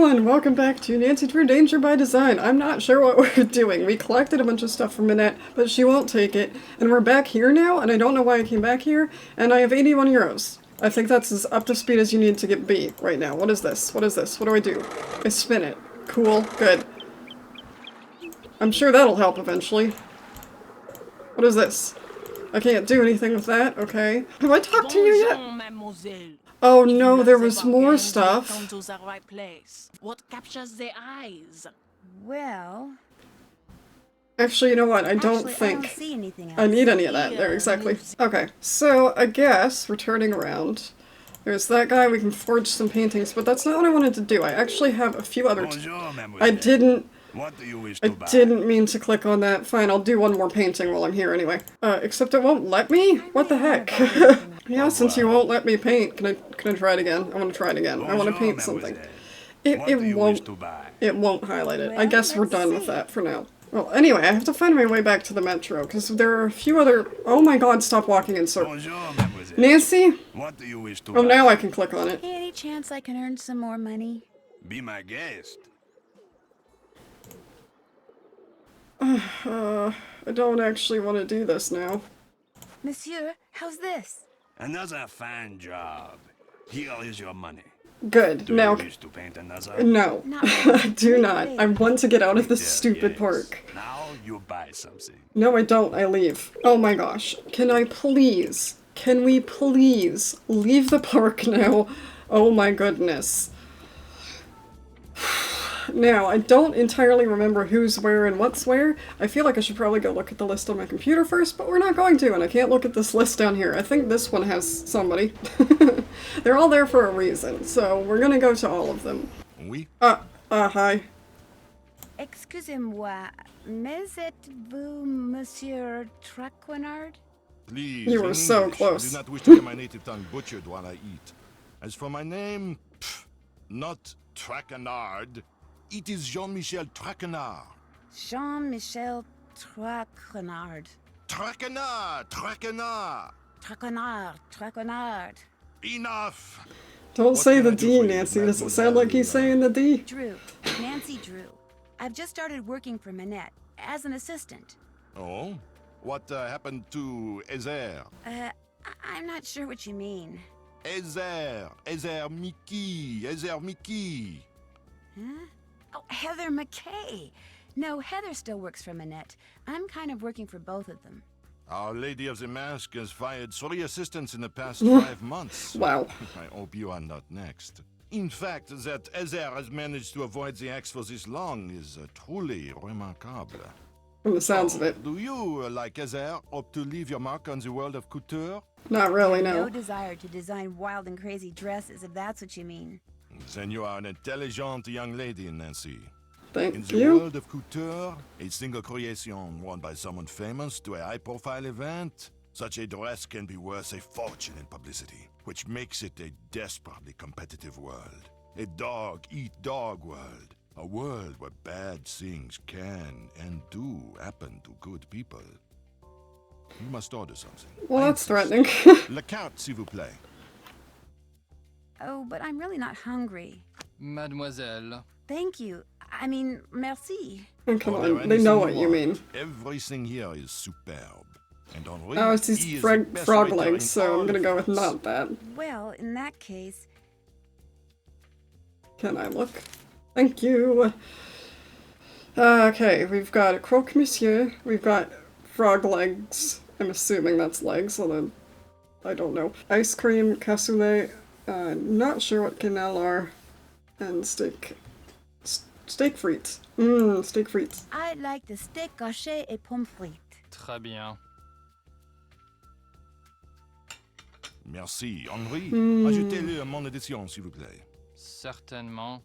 everyone, welcome back to Nancy Drew Danger by Design. I'm not sure what we're doing. We collected a bunch of stuff from Minette, but she won't take it. And we're back here now, and I don't know why I came back here, and I have 81 euros. I think that's as up to speed as you need to get B right now. What is this? What is this? What do I do? I spin it. Cool. Good. I'm sure that'll help eventually. What is this? I can't do anything with that. Okay. Have I talked to you yet? Oh no, there was more stuff. What captures the eyes? Well... Actually, you know what? I don't think I need any of that. There, exactly. Okay, so I guess we're turning around. There's that guy, we can forge some paintings, but that's not what I wanted to do. I actually have a few other... I didn't mean to click on that. Fine, I'll do one more painting while I'm here anyway. Except it won't let me? What the heck? Yeah, since you won't let me paint, can I try it again? I want to try it again. I want to paint something. It won't highlight it. I guess we're done with that for now. Well, anyway, I have to find my way back to the metro, because there are a few other... Oh my god, stop walking in circles. Nancy? Oh, now I can click on it. Any chance I can earn some more money? Be my guest. I don't actually want to do this now. Monsieur, how's this? Another fine job. Here is your money. Good. Do now... you wish to paint another? No. I do not. I want to get out of this stupid park. Now you buy something. No, I don't. I leave. Oh my gosh. Can I please? Can we please leave the park now? Oh my goodness. Now, I don't entirely remember who's where and what's where. I feel like I should probably go look at the list on my computer first, but we're not going to, and I can't look at this list down here. I think this one has somebody. They're all there for a reason, so we're gonna go to all of them. Oui? Hi. Excusez-moi, mais êtes-vous Monsieur Traquenard? Please, You were so English. close. I do not wish to get my native tongue butchered while I eat. As for my name, not Traquenard. It is Jean-Michel Traquenard. Jean-Michel Traquenard. Traquenard! Traquenard! Traquenard. Enough! Don't What say can the I do D, for you, Nancy. Does it sound Mademoiselle? like he's saying the D? Drew. Nancy Drew. I've just started working for Minette as an assistant. Oh? What happened to Ezer? I'm not sure what you mean. Ezer Mickey. Huh? Oh, Heather McKay. No, Heather still works for Minette. I'm kind of working for both of them. Our Lady of the Mask has fired 3 assistants in the past 5 months. Wow. I hope you are not next. In fact, that Ezer has managed to avoid the axe for this long is truly remarkable. From the sounds of it. Do you, like Ezer, hope to leave your mark on the world of couture? Not really, No no. desire to design wild and crazy dresses, if that's what you mean. Then you are an intelligent young lady, Nancy. In Thank the you. world of couture, a single creation worn by someone famous to a high-profile event, such a dress can be worth a fortune in publicity, which makes it a desperately competitive world. A dog-eat-dog world. A world where bad things can and do happen to good people. You must order something. Well, I that's insist. threatening. La carte, s'il vous plaît. Oh, but I'm really not hungry. Mademoiselle. Thank you. I mean, merci. Oh, come Order on, they know what anything you want. mean. Everything here is superb. And Henri, Oh, it's he these is the best frog waiter in legs, so all I'm gonna of go with France. not that. Well, in that case... Can I look? Thank you. Okay, we've got a croque monsieur. We've got frog legs. I'm assuming that's legs, although I don't know. Ice cream, cassoulet. Not sure what quenelle are. And steak. Steak frites. Steak frites. I'd like the steak haché et pommes frites. Très bien. Merci. Henri, ajoutez-le à mon édition, s'il vous plaît. Certainement.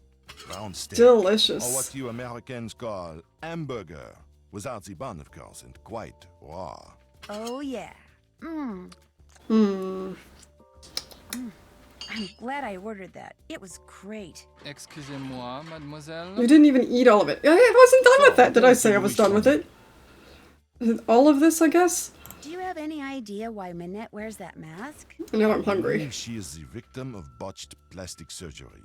Round steak. Delicious. Or what you Americans call hamburger. Without the bun, of course, and quite raw. Oh, yeah. I'm glad I ordered that. It was great. Excusez-moi, mademoiselle. You didn't even eat all of it. I wasn't done with that. Did I say I was done with it? All of this, I guess? Do you have any idea why Minette wears that mask? Now I'm hungry. She is the victim of botched plastic surgery.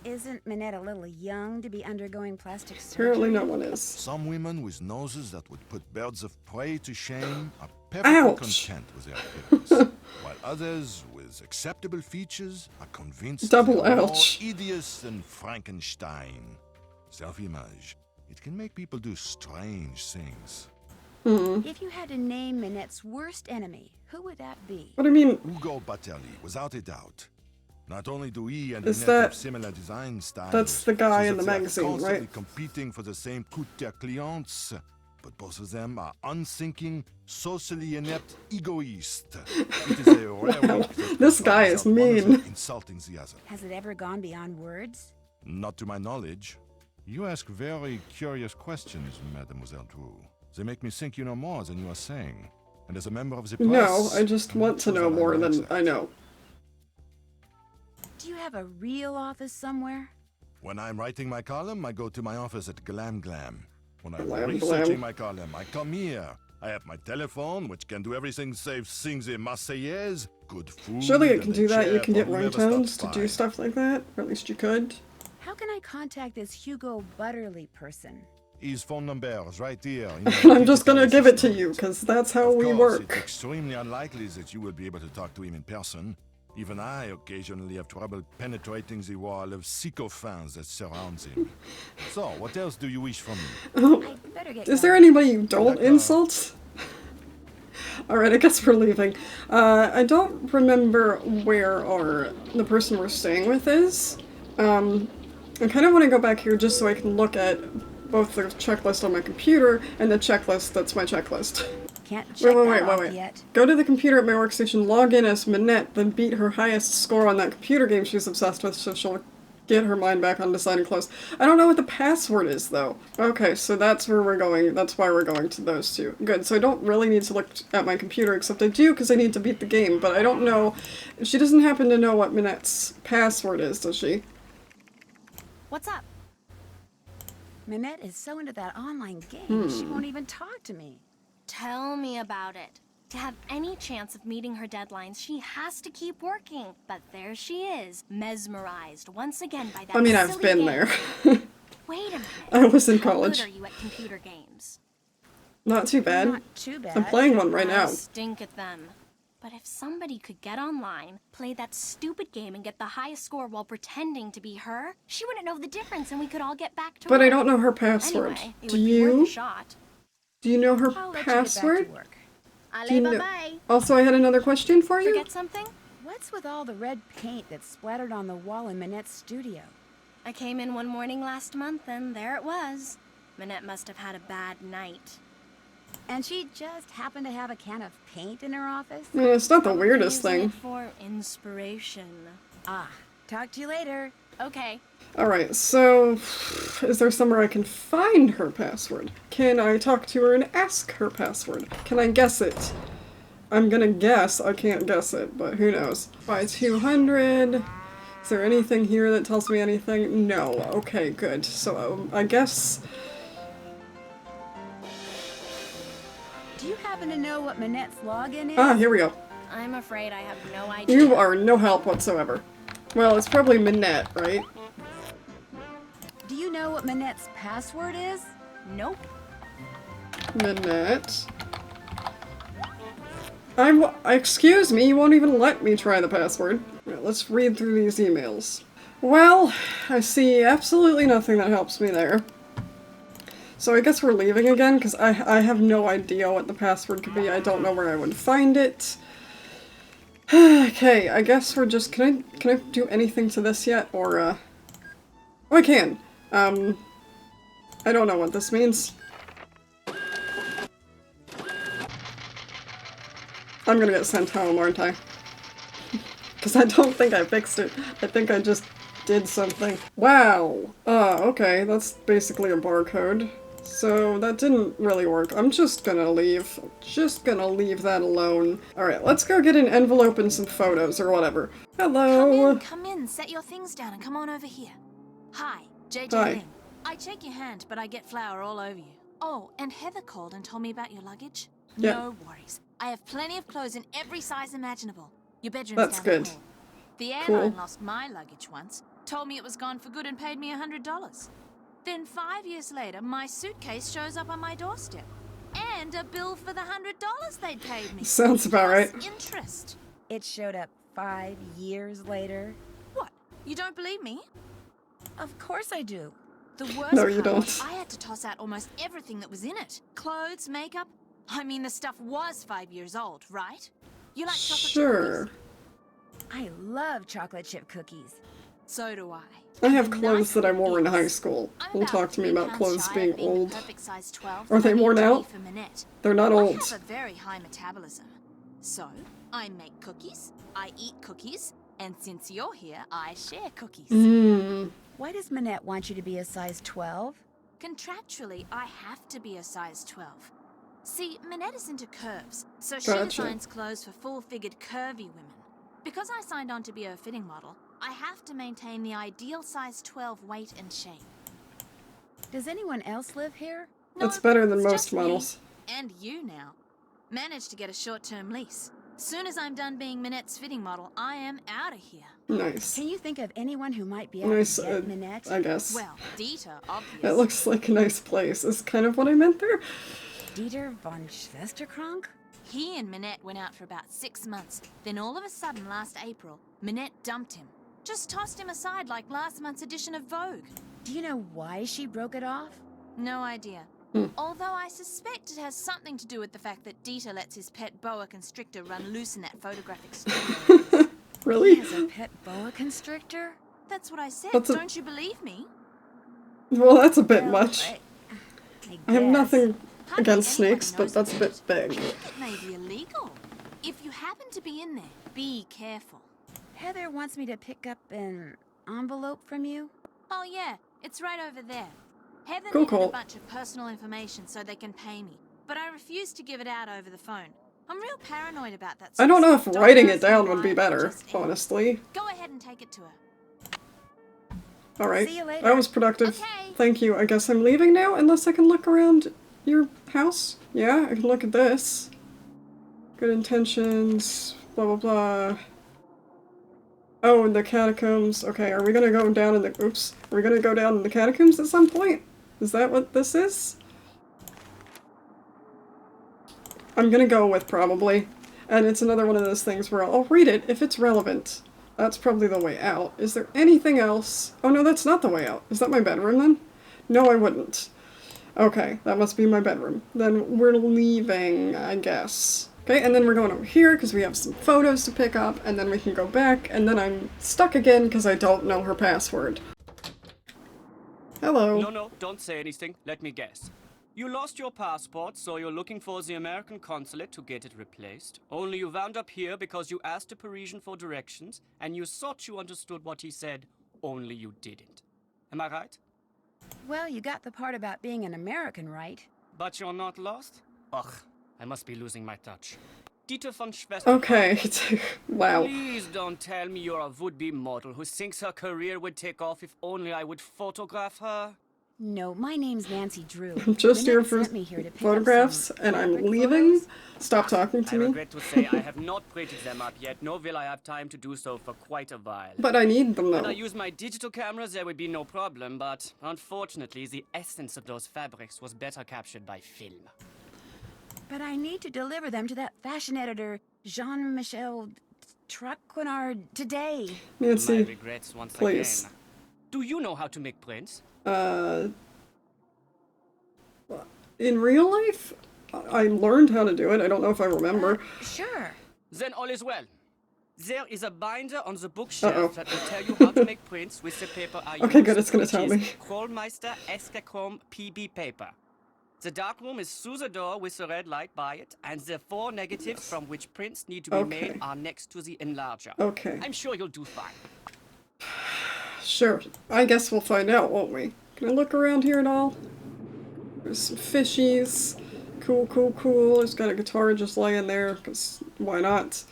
Isn't Minette a little young to be undergoing plastic Apparently surgery? no one is. Some women with noses that would put birds of prey to shame are perfectly Ouch. content with their appearance, while others with acceptable features are convinced Double they're more ouch. hideous than Frankenstein. Self-image. It can make people do strange things. If you had to name Minette's worst enemy, who would that be? What do you mean? Ugo Batelli, without a doubt. Not only do he and Is Minette that- have similar design styles, that's the guy so in the that they're magazine, constantly right? competing for the same coup de clients, but both of them are unthinking, socially inept egoists. It is a rare week that This goes by guy is without one of them mean. insulting the other. Has it ever gone beyond words? Not to my knowledge. You ask very curious questions, Mademoiselle Drew. They make me think you know more than you are saying. And as a member of the press... No, I just want to know more than I know. Do you have a real office somewhere? When I'm writing my column, I go to my office at Glam Glam. When I'm Glam researching Glam. my column, I come here. I have my telephone, which can do everything save sing the Marseillaise, good food, Surely it and can a do that. You chair can for get whoever ringtones stops to do by. stuff like that. Or at least you could. How can I contact this Hugo Butterly person? His phone number is right here. I'm just gonna give it to you, because that's how Of we course, work. it's extremely unlikely that you will be able to talk to him in person. Even I occasionally have trouble penetrating the wall of sycophants that surrounds him. So, what else do you wish from me? I'd better get Is there going. anybody you don't Rebecca. insult? Alright, I guess we're leaving. I don't remember where the person we're staying with is. I kind of want to go back here just so I can look at both the checklist on my computer and the checklist that's my checklist. Can't check that off Wait. yet. Go to the computer at my workstation, log in as Minette, then beat her highest score on that computer game she's obsessed with so she'll get her mind back on design and clothes. I don't know what the password is, though. Okay, so that's where we're going. That's why we're going to those two. Good, so I don't really need to look at my computer, except I do because I need to beat the game, but I don't know. She doesn't happen to know what Minette's password is, does she? What's up? Minette is so into that online game, she won't even talk to me. Tell me about it. To have any chance of meeting her deadlines, she has to keep working. But there she is, mesmerized once again by that I mean, I've silly been game. there. Wait a minute. I was in How college. good are you at computer games? Not too bad. Not too bad. I'm playing one right I now. stink at them. But if somebody could get online, play that stupid game, and get the highest score while pretending to be her, she wouldn't know the difference, and we could all get back to But work. I don't know her password. Anyway, it Do would be worth you? a shot. Do you know her I'll let password? you get back to work. Do you Allez, know- bye-bye. Also, I had another question for you. Forget something? What's with all the red paint that's splattered on the wall in Minette's studio? I came in one morning last month, and there it was. Minette must have had a bad night. And she just happened to have a can of paint in her office? I mean, it's not the Probably weirdest using thing. it for inspiration. Ah, talk to you later. Okay. Alright, so is there somewhere I can find her password? Can I talk to her and ask her password? Can I guess it? I'm gonna guess. I can't guess it, but who knows. By 200. Is there anything here that tells me anything? No. Okay, good. So I guess... Do you happen to know what Minette's login is? Ah, here we go. I'm afraid I have no idea. You are no help whatsoever. Well, it's probably Minette, right? Do you know what Minette's password is? Nope. Minette. Excuse me, you won't even let me try the password. Right, let's read through these emails. Well, I see absolutely nothing that helps me there. So I guess we're leaving again, because I have no idea what the password could be. I don't know where I would find it. Okay, I guess we're just... Can I do anything to this yet? Or, Oh, I can. I don't know what this means. I'm gonna get sent home, aren't I? Because I don't think I fixed it. I think I just did something. Wow! Okay, that's basically a barcode. So that didn't really work. I'm just gonna leave. Just gonna leave that alone. Alright, let's go get an envelope and some photos or whatever. Hello! Come in, set your things down and come on over here. Hi, JJ Hi. Lin. I shake your hand, but I get flour all over you. Oh, and Heather called and told me about your luggage. Yeah. No worries. I have plenty of clothes in every size imaginable. Your bedroom's That's down the good. hall. The Cool. airline lost my luggage once. Told me it was gone for good and paid me $100. Then 5 years later, my suitcase shows up on my doorstep. And a bill for the $100 they'd paid me. Sounds about right. Plus interest. It showed up 5 years later. What? You don't believe me? Of course I do. The worst No, you part, don't. I had to toss out almost everything that was in it. Clothes, makeup. I mean, the stuff was 5 years old, right? You like chocolate chip Sure. cookies? I love chocolate chip cookies. So do I. I have The clothes nice that I wore in thing high is, school. I'm Don't talk to me 3 about pounds clothes shy being of being old. the perfect size 12 Are they I need worn to be out? for Minette. They're not I old. have a very high metabolism. So, I make cookies, I eat cookies, and since you're here, I share cookies. Mmm. Why does Minette want you to be a size 12? Contractually, I have to be a size 12. See, Minette is into curves, so she Gotcha. designs clothes for full-figured curvy women. Because I signed on to be her fitting model, I have to maintain the ideal size 12 weight and shape. Does anyone else live here? That's No, better than it's most just me. models. And you now. Managed to get a short-term lease. Soon as I'm done being Minette's fitting model, I am out of here. Nice. Can you think of anyone who might be out Nice, to get Minette? I guess. Well, Dieter, obviously. It looks like a nice place, is kind of what I meant there. Dieter von Schwesterkrank? He and Minette went out for about 6 months. Then all of a sudden, last April, Minette dumped him. Just tossed him aside like last month's edition of Vogue. Do you know why she broke it off? No idea. Although I suspect it has something to do with the fact that Dieter lets his pet boa constrictor run loose in that photographic studio. Really? He has a pet boa constrictor? That's what I said. That's a- Don't you believe me? Well, that's a bit Well, much. I have guess. nothing Hardly against anyone snakes, but knows that's a about bit it. big. It may be illegal. If you happen to be in there, be careful. Heather wants me to pick up an envelope from you. Oh yeah, it's right over there. Heather Cool, needed cool. a bunch of personal information so they can pay me, but I refused to give it out over the phone. I'm real paranoid about that. I don't know if Don't writing ask it down me would be why, better, just aim. honestly. Go ahead and take it to her. Alright. See you later. That was productive. Okay. Thank you. I guess I'm leaving now, unless I can look around your house. Yeah, I can look at this. Good intentions, blah blah blah. Oh, and the catacombs. Okay, are we gonna go down in the- oops. Are we gonna go down in the catacombs at some point? Is that what this is? I'm gonna go with probably. And it's another one of those things where I'll read it if it's relevant. That's probably the way out. Is there anything else? Oh no, that's not the way out. Is that my bedroom then? No, I wouldn't. Okay, that must be my bedroom. Then we're leaving, I guess. Okay, and then we're going over here because we have some photos to pick up, and then we can go back, and then I'm stuck again because I don't know her password. Hello. No, don't say anything. Let me guess. You lost your passport, so you're looking for the American consulate to get it replaced. Only you wound up here because you asked a Parisian for directions, and you thought you understood what he said, only you didn't. Am I right? Well, you got the part about being an American right. But you're not lost? Ugh, I must be losing my touch. Dieter von Schwester. Okay, wow. Please don't tell me you're a would-be model who thinks her career would take off if only I would photograph her. No, my name's Nancy Drew. I'm just here Minette for sent me here to pick up photographs, some and I'm fabric leaving. photos. Stop talking to I me. regret to say I have not printed them up yet, nor will I have time to do so for quite a while. But I need them When I though. use my digital cameras, there would be no problem, but unfortunately, the essence of those fabrics was better captured by film. But I need to deliver them to that fashion editor, Jean-Michel Traquenard, today. My Nancy, regrets once please. again. Do you know how to make prints? in real life, I learned how to do it. I don't know if I remember. Sure. Then all is well. There is a binder on the bookshelf that will tell you how to make prints with the paper I Okay, use, good, it's gonna which tell is me. Krollmeister Escachrome PB paper. The darkroom is through the door with the red light by it, and the 4 negatives from which prints need to be Okay. made are next to the enlarger. Okay. I'm sure you'll do fine. Sure. I guess we'll find out, won't we? Can I look around here at all? There's some fishies. Cool, cool, cool. There's got a guitar just laying there, because why not?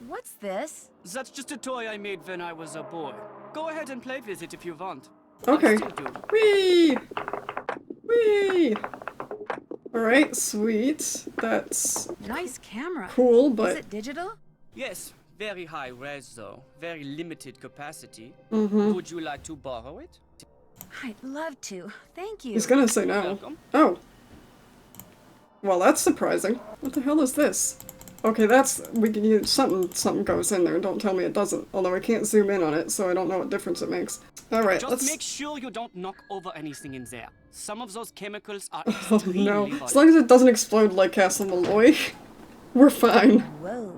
What's this? That's just a toy I made when I was a boy. Go ahead and play with it if you want. Okay. I still do. Whee! Whee! Alright, sweet. That's Nice camera. cool, Is but it digital? Yes, Very high res though, very limited capacity. Mm-hmm. Would you like to borrow it? I'd love to. Thank you. He's gonna say no. Welcome. Oh. Well, that's surprising. What the hell is this? Okay, we can use something goes in there. Don't tell me it doesn't. Although I can't zoom in on it, so I don't know what difference it makes. Alright, Just let's... make sure you don't knock over anything in there. Some of those chemicals are Oh extremely no. volatile. As long as it doesn't explode like Castle Malloy, we're fine. Whoa.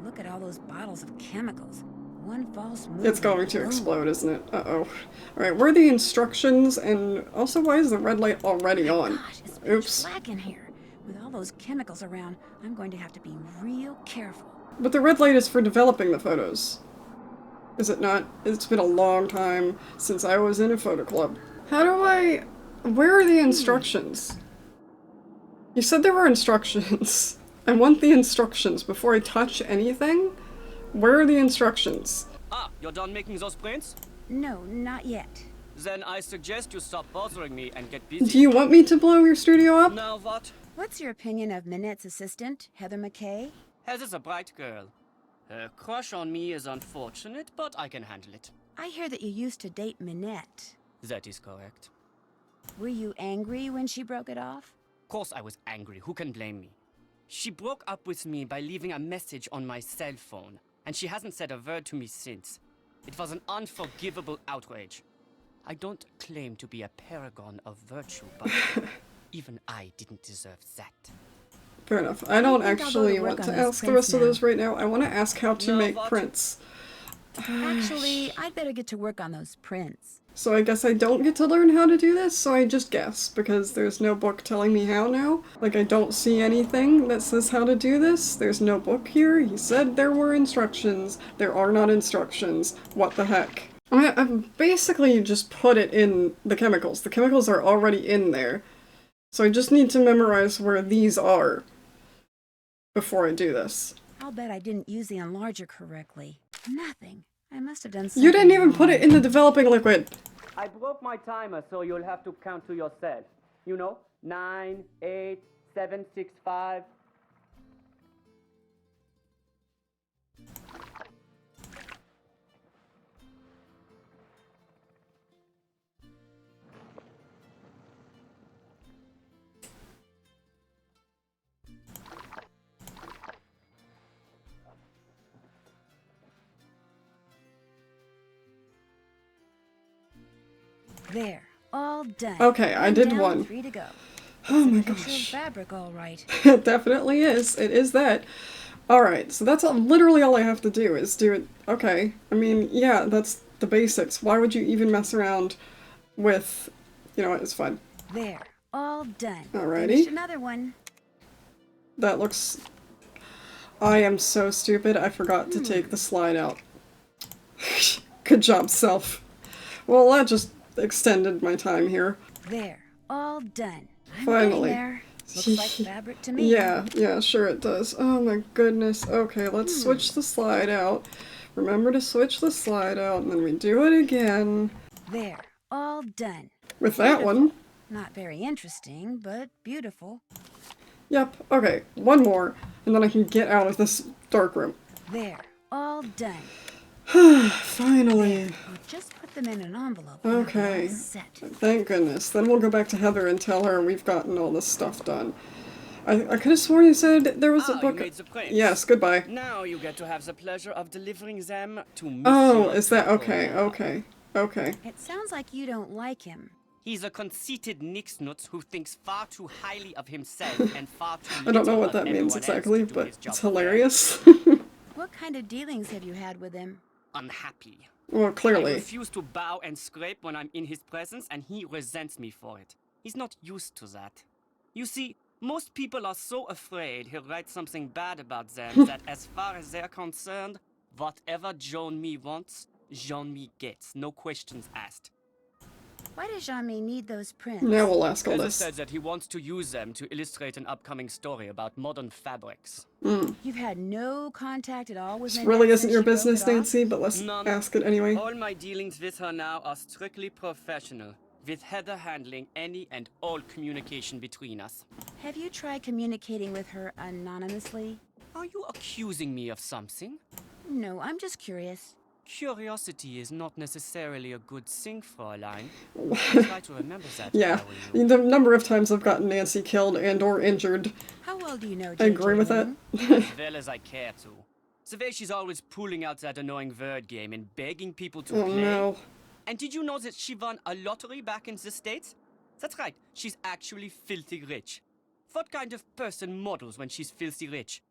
Look at all those bottles of chemicals. One false move. It's going to Boom. explode, isn't it? Uh-oh. Alright, where are the instructions? And also, why is the red light already on? Gosh, it's Oops. black in here. With all those chemicals around, I'm going to have to be real careful. But the red light is for developing the photos. Is it not? It's been a long time since I was in a photo club. How do I... Where are the instructions? You said there were instructions. I want the instructions before I touch anything. Where are the instructions? Ah, you're done making those prints? No, not yet. Then I suggest you stop bothering me and get busy. Do you want me to blow your studio up? Now what? What's your opinion of Minette's assistant, Heather McKay? Heather's a bright girl. Her crush on me is unfortunate, but I can handle it. I hear that you used to date Minette. That is correct. Were you angry when she broke it off? Of course I was angry. Who can blame me? She broke up with me by leaving a message on my cell phone, and she hasn't said a word to me since. It was an unforgivable outrage. I don't claim to be a paragon of virtue, but even I didn't deserve that. Fair enough. I don't I think I'll go actually to work want on to those ask the prints rest of now. those right now. I want to ask how to No, make what? prints. Actually, I'd better get to work on those prints. So I guess I don't get to learn how to do this, so I just guess, because there's no book telling me how now. Like, I don't see anything that says how to do this. There's no book here. He said there were instructions. There are not instructions. What the heck? I've basically just put it in the chemicals. The chemicals are already in there. So I just need to memorize where these are before I do this. I'll bet I didn't use the enlarger correctly. Nothing. I must have done something You didn't even wrong. put it in the developing liquid. I broke my timer, so you'll have to count to yourself. You know, 9, 8, 7, 6, 5. There. All done. Okay, I I'm did down, one. 3 to go. Oh my It's a picture of gosh. fabric, all right. It definitely is. It is that. Alright, so that's literally all I have to do is do it. Okay. I mean, yeah, that's the basics. Why would you even mess around with... You know what, it's fine. There. All done. Alrighty. Finished another one. That looks... I am so stupid, I forgot to take the slide out. Good job, self. Well, that just extended my time here. There. All done. I'm Finally. getting there. Looks like fabric to me. Yeah, sure it does. Oh my goodness. Okay, let's switch the slide out. Remember to switch the slide out, and then we do it again. There. All done. With that one. Not very interesting, but beautiful. Yep, okay, one more, and then I can get out of this dark room. There. All done. Finally. We'll just put them in an envelope. and they'll be all Okay. set. Thank goodness. Then we'll go back to Heather and tell her we've gotten all this stuff done. I could have sworn you said there was a Ah, book. you made the prints. Yes, goodbye. Now you get to have the pleasure of delivering them to Monsieur Oh, is that okay? Nicolas. Okay. It sounds like you don't like him. He's a conceited nixnut who thinks far too highly of himself and far too I don't know little what of that means everyone else exactly, to do but his job it's well. hilarious. What kind of dealings have you had with him? Unhappy. Well, I clearly. refuse to bow and scrape when I'm in his presence, and he resents me for it. He's not used to that. You see, most people are so afraid he'll write something bad about them that as far as they're concerned, whatever Jean-Mi wants, Jean-Mi gets. No questions asked. Why does Jean-Mi need those prints? Now we'll ask all Heather this. said that he wants to use them to illustrate an upcoming story about modern fabrics. You've had no contact at all with This Minette really since isn't your she broke business, it off? Nancy, but let's None. ask it anyway. All my dealings with her now are strictly professional, with Heather handling any and all communication between us. Have you tried communicating with her anonymously? Are you accusing me of something? No, I'm just curious. Curiosity is not necessarily a good thing, Fräulein. Try to remember that. Yeah, if I were you. the number of times I've gotten Nancy killed and or injured. How well do you know I agree with that. As well as I care to. The way she's always pulling out that annoying word game and begging people to Oh play. no. And did you know that she won a lottery back in the States? That's right, she's actually filthy rich. What kind of person models when she's filthy rich?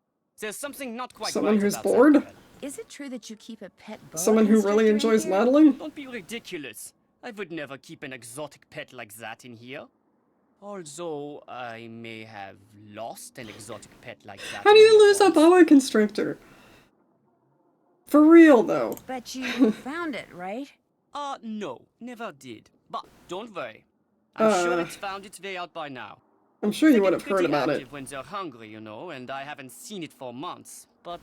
There's something not quite Someone right who's about bored? that girl. Is it true that you keep a pet boa Someone who really constrictor in enjoys here? modeling? Don't be ridiculous. I would never keep an exotic pet like that in here. Although I may have lost an exotic pet like that. How do in you here lose a once. boa constrictor? For real though. But you found it, right? No, never did. But don't worry. I'm sure it's found its way out by now. I'm sure They you would get have heard pretty about it. active when they're hungry, you know, and I haven't seen it for months. But,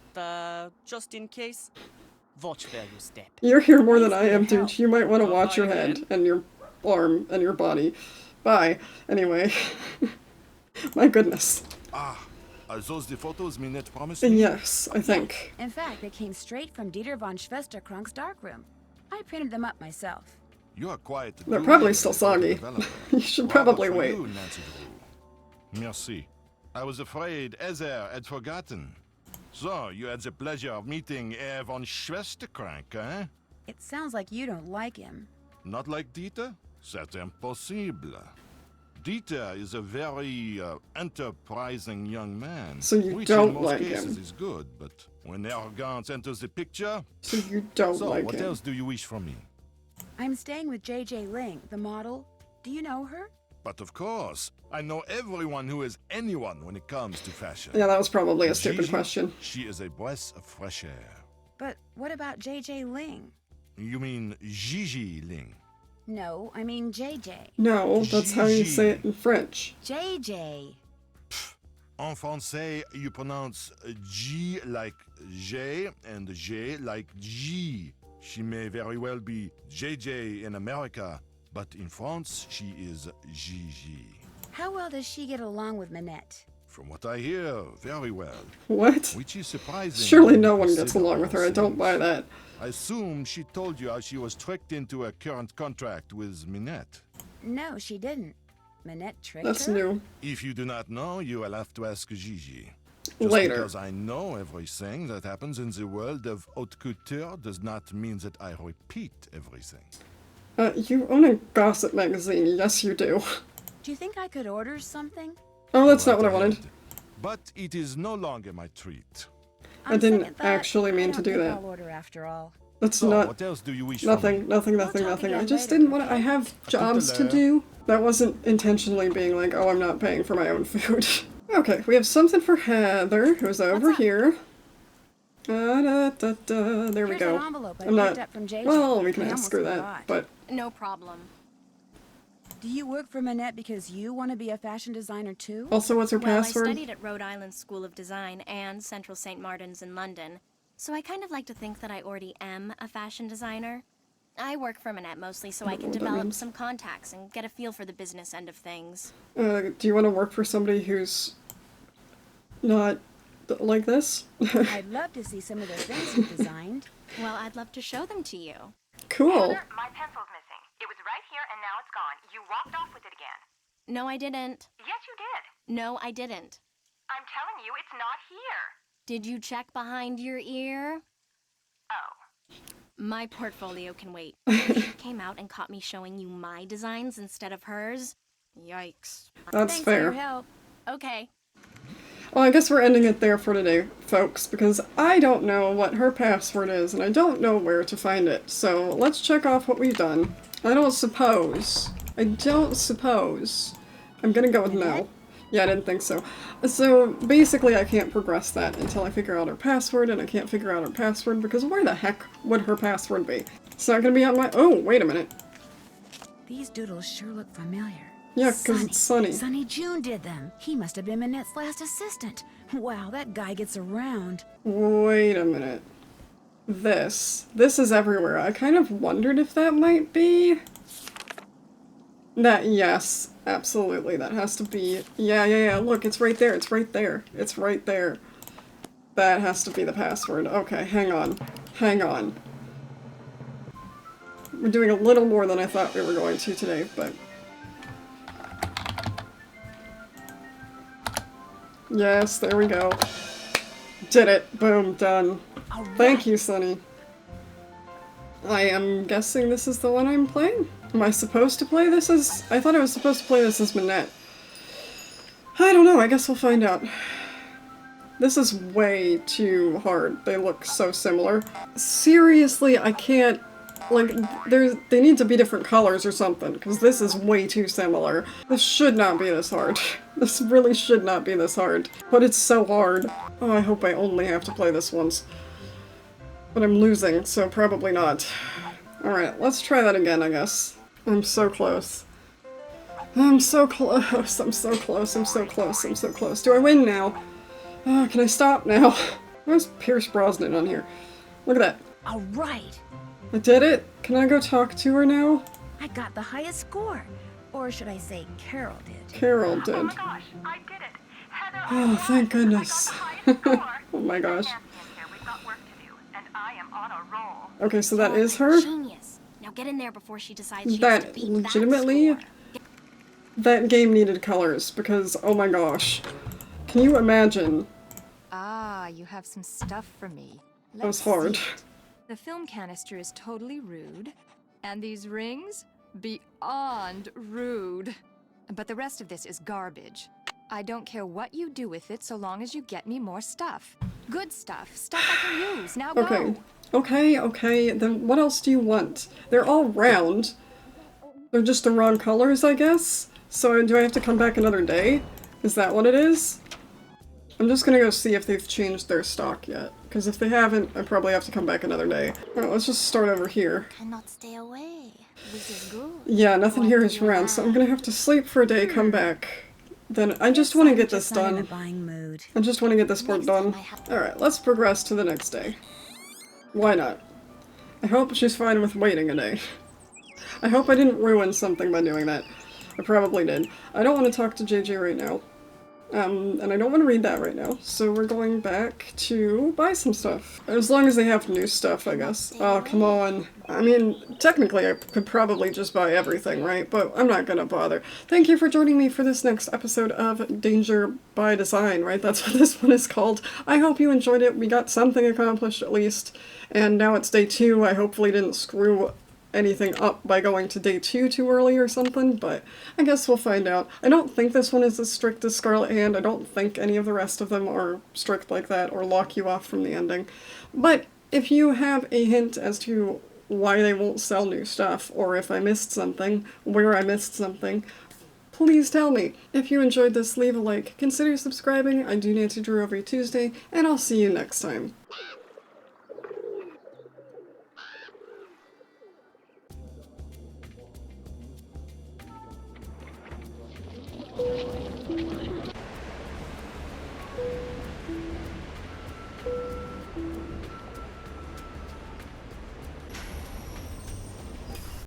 just in case, watch where you step. You're here more than I am, Thanks for the dude. You might want to help. watch your Bye head again. and your arm and your body. Bye. Anyway. My goodness. Ah, are those the photos Minette promised me? Yes, I think. In fact, they came straight from Dieter von Schwesterkrank's darkroom. I printed them up myself. You are quite. They're good probably at still photo soggy. development. You should Bravo probably for wait. you, Nancy Drew. Merci. I was afraid Ezer had forgotten. So, you had the pleasure of meeting Herr von Schwesterkrank, eh? It sounds like you don't like him. Not like Dieter? C'est impossible. Dieter is a very enterprising young man. So you which don't in most like cases him. is good, but when arrogance enters the picture... So you don't So, like what him. else do you wish from me? I'm staying with JJ Ling, the model. Do you know her? But of course, I know everyone who is anyone when it comes to fashion. Yeah, that was probably a stupid Gigi, question. She is a breath of fresh air. But what about JJ Ling? You mean Gigi Ling? No, I mean JJ. No, that's how you Gigi. say it in French. JJ. En français, you pronounce G like J and J like G. She may very well be JJ in America, but in France, she is Gigi. How well does she get along with Minette? From what I hear, very well. What? Which is surprising. Surely when no you one gets consider along with her. I all don't things. buy that. I assume she told you how she was tricked into a current contract with Minette. No, she didn't. Minette tricked That's her? new. If you do not know, you will have to ask Gigi. Just Later. because I know everything that happens in the world of haute couture does not mean that I repeat everything. You own a gossip magazine. Yes, you do. Do you think I could order something? Oh, that's Go not what I right wanted. ahead. But it is no longer my treat. I On didn't second thought, actually mean I to don't do think that. I'll order after all. That's So, not... what else do you wish Nothing, from me? nothing, nothing, We'll talk nothing. I again just later, didn't want to... I okay? have jobs to later. do. That wasn't intentionally being like, oh, I'm not paying for my own food. Okay, we have something for Heather, who's over up? here. There we Here's go. an envelope I I'm not... picked up from JJ. Well, we can I ask almost her that, forgot. but... No problem. Do you work for Minette because you want to be a fashion designer too? Also, what's her Well, I password? studied at Rhode Island School of Design and Central St. Martin's in London, so I kind of like to think that I already am a fashion designer. I work for Minette mostly so I can what that develop means. some contacts and get a feel for the business end of things. Do you want to work for somebody who's... not... like this? I'd love to see some of the things you designed. Well, I'd love to show them to you. Cool. Heather, my pencil's missing. It was right here and now it's gone. You walked off with it again. No, I didn't. Yes, you did. No, I didn't. I'm telling you, it's not here. Did you check behind your ear? Oh. My portfolio can wait. She came out and caught me showing you my designs instead of hers. Yikes. That's Thanks fair. for your help. Okay. Well, I guess we're ending it there for today, folks, because I don't know what her password is, and I don't know where to find it. So let's check off what we've done. I don't suppose I'm gonna go with no. Yeah, I didn't think so. So basically I can't progress that until I figure out her password, and I can't figure out her password because where the heck would her password be? It's not gonna be on my... Oh, wait a minute. These doodles sure look familiar. Yeah, because it's Sunny. Sunny June did them. He must have been Minette's last assistant. Wow, that guy gets around. Wait a minute. This is everywhere. I kind of wondered if that might be... That, yes, absolutely, that has to be... Yeah, look, it's right there, it's right there. It's right there. That has to be the password. Okay, hang on. Hang on. We're doing a little more than I thought we were going to today, but... Yes, there we go. Did it. Boom, done. Thank you, Sunny. I am guessing this is the one I'm playing? Am I supposed to play this as... I thought I was supposed to play this as Minette. I don't know, I guess we'll find out. This is way too hard. They look so similar. Seriously, I can't... Like, they need to be different colors or something, because this is way too similar. This should not be this hard. This really should not be this hard. But it's so hard. Oh, I hope I only have to play this once. But I'm losing, so probably not. Alright, let's try that again, I guess. I'm so close. I'm so close, I'm so close, I'm so close, I'm so close. Do I win now? Oh, can I stop now? Where's Pierce Brosnan on here? Look at that. Alright! I did it? Can I go talk to her now? I got the highest score. Or should I say Carol did? Carol did. Oh my gosh, I did it. Heather, Oh, thank goodness. Oh my gosh. we've got work to do, and I am on a roll. Okay, so that is her? Genius. Now get in there before she decides she has to That beat legitimately, that score. that game needed colors, because oh my gosh. Can you imagine? Ah, you have some stuff for me. That was hard. The film canister is totally rude, and these rings? Beyond rude. But the rest of this is garbage. I don't care what you do with it so long as you get me more stuff. Good stuff. Stuff I can use. Now Okay. go! Okay, then what else do you want? They're all round. They're just the wrong colors, I guess? So do I have to come back another day? Is that what it is? I'm just gonna go see if they've changed their stock yet. Because if they haven't, I probably have to come back another day. Alright, let's just start over here. Cannot stay away. This is good. Yeah, nothing here is round, so I'm gonna have to sleep for a day, come back. Then I just want to get this Not in a done. buying mood. I just want to get this part done. Alright, let's progress to the next day. Why not? I hope she's fine with waiting a day. I hope I didn't ruin something by doing that. I probably did. I don't want to talk to JJ right now. And I don't want to read that right now. So we're going back to buy some stuff. As long as they have new stuff, I guess. Oh, come on. I mean, technically I could probably just buy everything, right? But I'm not gonna bother. Thank you for joining me for this next episode of Danger by Design, right? That's what this one is called. I hope you enjoyed it. We got something accomplished at least. And now it's day 2. I hopefully didn't screw anything up by going to day 2 too early or something, but I guess we'll find out. I don't think this one is as strict as Scarlet Hand. I don't think any of the rest of them are strict like that or lock you off from the ending. But if you have a hint as to why they won't sell new stuff, or if I missed something, where I missed something, please tell me. If you enjoyed this, leave a like, consider subscribing. I do Nancy Drew every Tuesday, and I'll see you next time.